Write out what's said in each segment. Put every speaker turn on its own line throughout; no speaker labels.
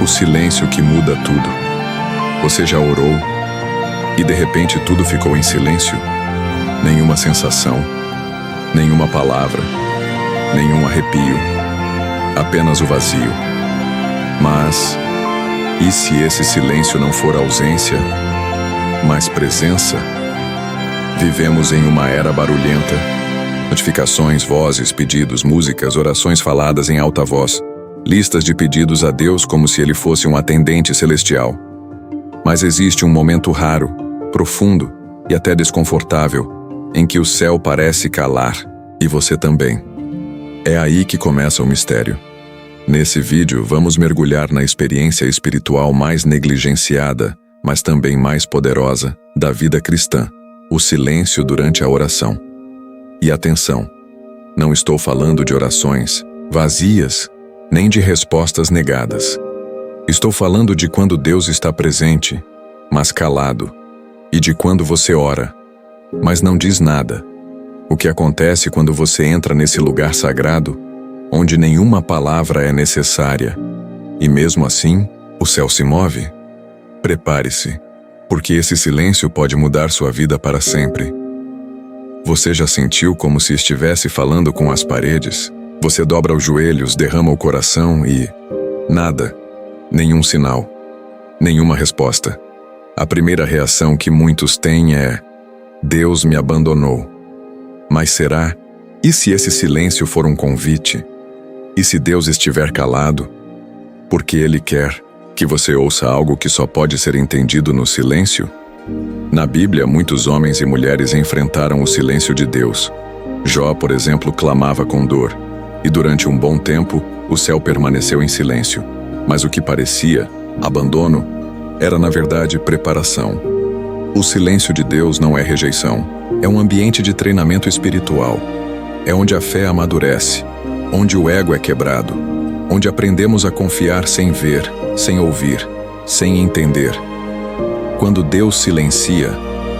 o silêncio que muda tudo. Você já orou e de repente tudo ficou em silêncio? Nenhuma sensação, nenhuma palavra, nenhum arrepio, apenas o vazio. Mas, e se esse silêncio não for ausência, mas presença? Vivemos em uma era barulhenta. Notificações, vozes, pedidos, músicas, orações faladas em alta voz, listas de pedidos a Deus como se ele fosse um atendente celestial. Mas existe um momento raro, profundo e até desconfortável, em que o céu parece calar, e você também. É aí que começa o mistério. Nesse vídeo, vamos mergulhar na experiência espiritual mais negligenciada, mas também mais poderosa, da vida cristã: o silêncio durante a oração. E atenção, não estou falando de orações vazias, nem de respostas negadas. Estou falando de quando Deus está presente, mas calado, e de quando você ora, mas não diz nada. O que acontece quando você entra nesse lugar sagrado, onde nenhuma palavra é necessária, e mesmo assim, o céu se move? Prepare-se, porque esse silêncio pode mudar sua vida para sempre. Você já sentiu como se estivesse falando com as paredes? Você dobra os joelhos, derrama o coração e... nada. Nenhum sinal. Nenhuma resposta. A primeira reação que muitos têm é: Deus me abandonou. Mas será? E se esse silêncio for um convite? E se Deus estiver calado? Porque Ele quer que você ouça algo que só pode ser entendido no silêncio? Na Bíblia, muitos homens e mulheres enfrentaram o silêncio de Deus. Jó, por exemplo, clamava com dor, e durante um bom tempo, o céu permaneceu em silêncio. Mas o que parecia abandono era, na verdade, preparação. O silêncio de Deus não é rejeição, é um ambiente de treinamento espiritual. É onde a fé amadurece, onde o ego é quebrado, onde aprendemos a confiar sem ver, sem ouvir, sem entender. Quando Deus silencia,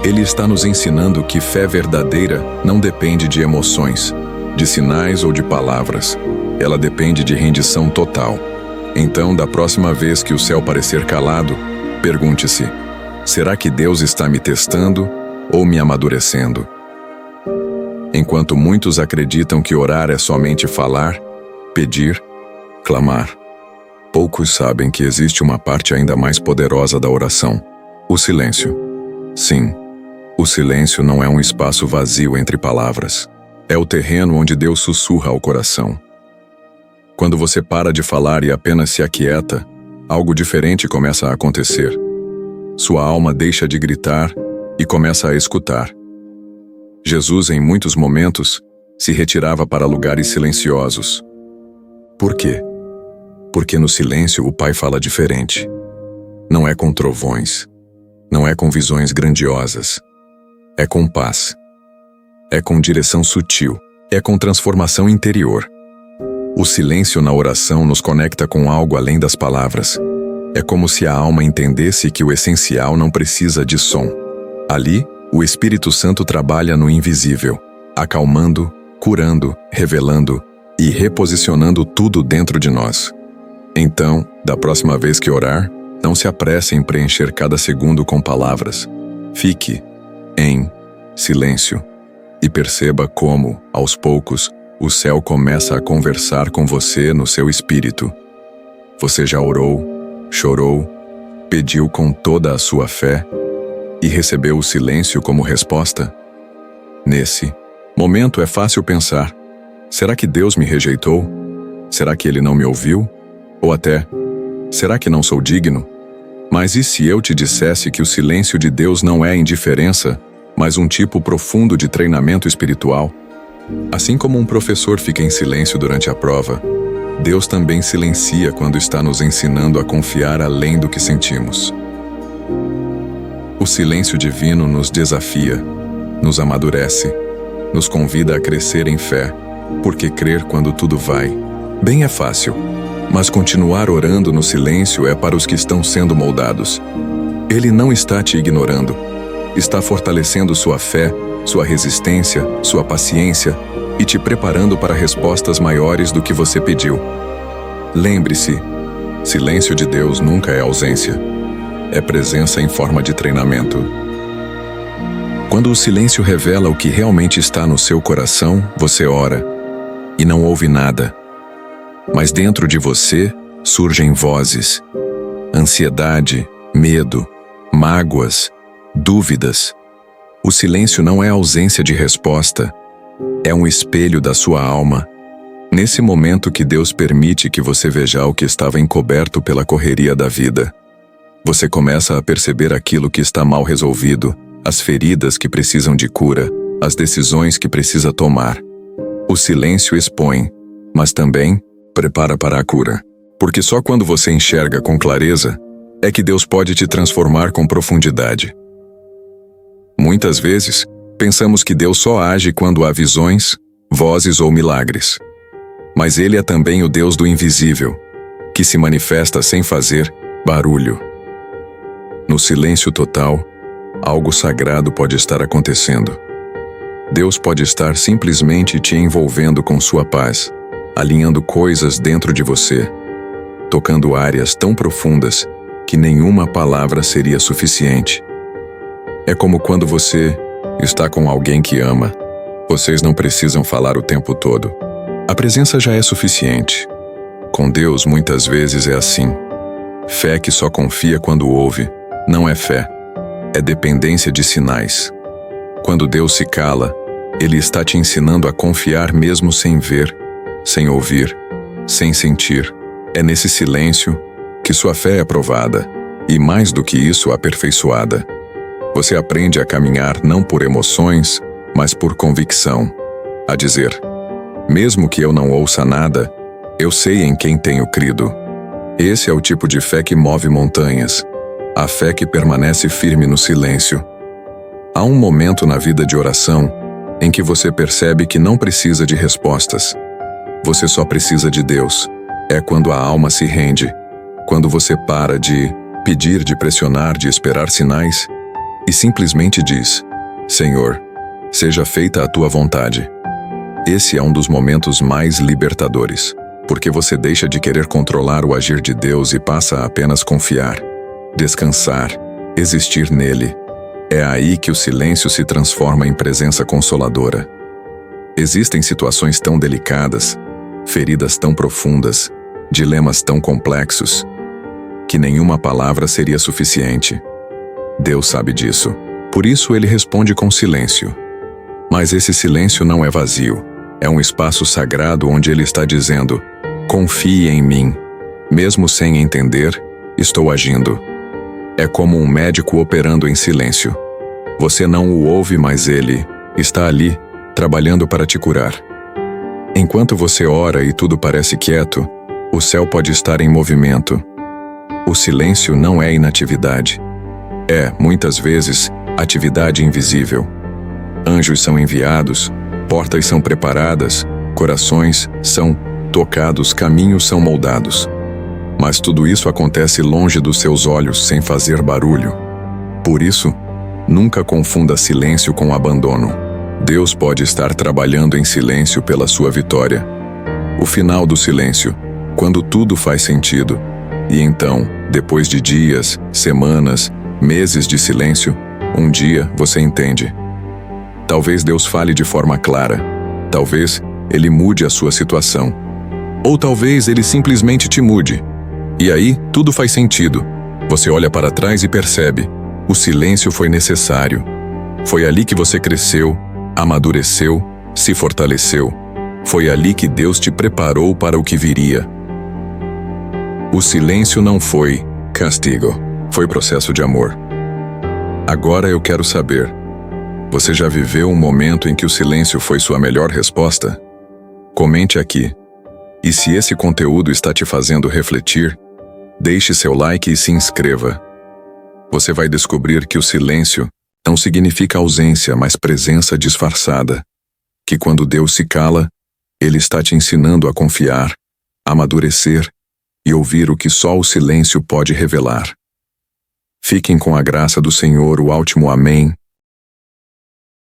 Ele está nos ensinando que fé verdadeira não depende de emoções, de sinais ou de palavras. Ela depende de rendição total. Então, da próxima vez que o céu parecer calado, pergunte-se: será que Deus está me testando ou me amadurecendo? Enquanto muitos acreditam que orar é somente falar, pedir, clamar, poucos sabem que existe uma parte ainda mais poderosa da oração: o silêncio. Sim, o silêncio não é um espaço vazio entre palavras. É o terreno onde Deus sussurra ao coração. Quando você para de falar e apenas se aquieta, algo diferente começa a acontecer. Sua alma deixa de gritar e começa a escutar. Jesus, em muitos momentos, se retirava para lugares silenciosos. Por quê? Porque no silêncio o Pai fala diferente. Não é com trovões, não é com visões grandiosas. É com paz. É com direção sutil. É com transformação interior. O silêncio na oração nos conecta com algo além das palavras. É como se a alma entendesse que o essencial não precisa de som. Ali, o Espírito Santo trabalha no invisível, acalmando, curando, revelando e reposicionando tudo dentro de nós. Então, da próxima vez que orar, não se apresse em preencher cada segundo com palavras. Fique em silêncio e perceba como, aos poucos, o céu começa a conversar com você no seu espírito. Você já orou, chorou, pediu com toda a sua fé e recebeu o silêncio como resposta? Nesse momento é fácil pensar: será que Deus me rejeitou? Será que Ele não me ouviu? Ou até: será que não sou digno? Mas e se eu te dissesse que o silêncio de Deus não é indiferença, mas um tipo profundo de treinamento espiritual? Assim como um professor fica em silêncio durante a prova, Deus também silencia quando está nos ensinando a confiar além do que sentimos. O silêncio divino nos desafia, nos amadurece, nos convida a crescer em fé, porque crer quando tudo vai bem é fácil, mas continuar orando no silêncio é para os que estão sendo moldados. Ele não está te ignorando, está fortalecendo sua fé, sua resistência, sua paciência e te preparando para respostas maiores do que você pediu. Lembre-se, Silêncio de Deus nunca é ausência. É presença em forma de treinamento. Quando o silêncio revela o que realmente está no seu coração, você ora e não ouve nada. Mas dentro de você surgem vozes, ansiedade, medo, mágoas, dúvidas. O silêncio não é ausência de resposta, é um espelho da sua alma. Nesse momento que Deus permite que você veja o que estava encoberto pela correria da vida, você começa a perceber aquilo que está mal resolvido, as feridas que precisam de cura, as decisões que precisa tomar. O silêncio expõe, mas também prepara para a cura. Porque só quando você enxerga com clareza, é que Deus pode te transformar com profundidade. Muitas vezes, pensamos que Deus só age quando há visões, vozes ou milagres. Mas Ele é também o Deus do invisível, que se manifesta sem fazer barulho. No silêncio total, algo sagrado pode estar acontecendo. Deus pode estar simplesmente te envolvendo com sua paz, alinhando coisas dentro de você, tocando áreas tão profundas que nenhuma palavra seria suficiente. É como quando você está com alguém que ama. Vocês não precisam falar o tempo todo. A presença já é suficiente. Com Deus, muitas vezes é assim. Fé que só confia quando ouve, não é fé. É dependência de sinais. Quando Deus se cala, Ele está te ensinando a confiar mesmo sem ver, sem ouvir, sem sentir. É nesse silêncio que sua fé é provada, e mais do que isso, aperfeiçoada. Você aprende a caminhar não por emoções, mas por convicção. A dizer: mesmo que eu não ouça nada, eu sei em quem tenho crido. Esse é o tipo de fé que move montanhas. A fé que permanece firme no silêncio. Há um momento na vida de oração em que você percebe que não precisa de respostas. Você só precisa de Deus. É quando a alma se rende, quando você para de pedir, de pressionar, de esperar sinais e simplesmente diz: Senhor, seja feita a tua vontade. Esse é um dos momentos mais libertadores, porque você deixa de querer controlar o agir de Deus e passa a apenas confiar, descansar, existir nele. É aí que o silêncio se transforma em presença consoladora. Existem situações tão delicadas, feridas tão profundas, dilemas tão complexos, que nenhuma palavra seria suficiente. Deus sabe disso. Por isso Ele responde com silêncio. Mas esse silêncio não é vazio. É um espaço sagrado onde Ele está dizendo: confie em mim. Mesmo sem entender, estou agindo. É como um médico operando em silêncio. Você não o ouve, mas Ele está ali, trabalhando para te curar. Enquanto você ora e tudo parece quieto, o céu pode estar em movimento. O silêncio não é inatividade. É, muitas vezes, atividade invisível. Anjos são enviados, portas são preparadas, corações são tocados, caminhos são moldados. Mas tudo isso acontece longe dos seus olhos, sem fazer barulho. Por isso, nunca confunda silêncio com abandono. Deus pode estar trabalhando em silêncio pela sua vitória. O final do silêncio, quando tudo faz sentido. E então, depois de dias, semanas, meses de silêncio, um dia você entende. Talvez Deus fale de forma clara. Talvez Ele mude a sua situação. Ou talvez Ele simplesmente te mude. E aí, tudo faz sentido. Você olha para trás e percebe: o silêncio foi necessário. Foi ali que você cresceu, amadureceu, se fortaleceu. Foi ali que Deus te preparou para o que viria. O silêncio não foi castigo, foi processo de amor. Agora eu quero saber: você já viveu um momento em que o silêncio foi sua melhor resposta? Comente aqui. E se esse conteúdo está te fazendo refletir, deixe seu like e se inscreva. Você vai descobrir que o silêncio não significa ausência, mas presença disfarçada. Que quando Deus se cala, Ele está te ensinando a confiar, amadurecer e ouvir o que só o silêncio pode revelar. Fiquem com a graça do Senhor, o último amém.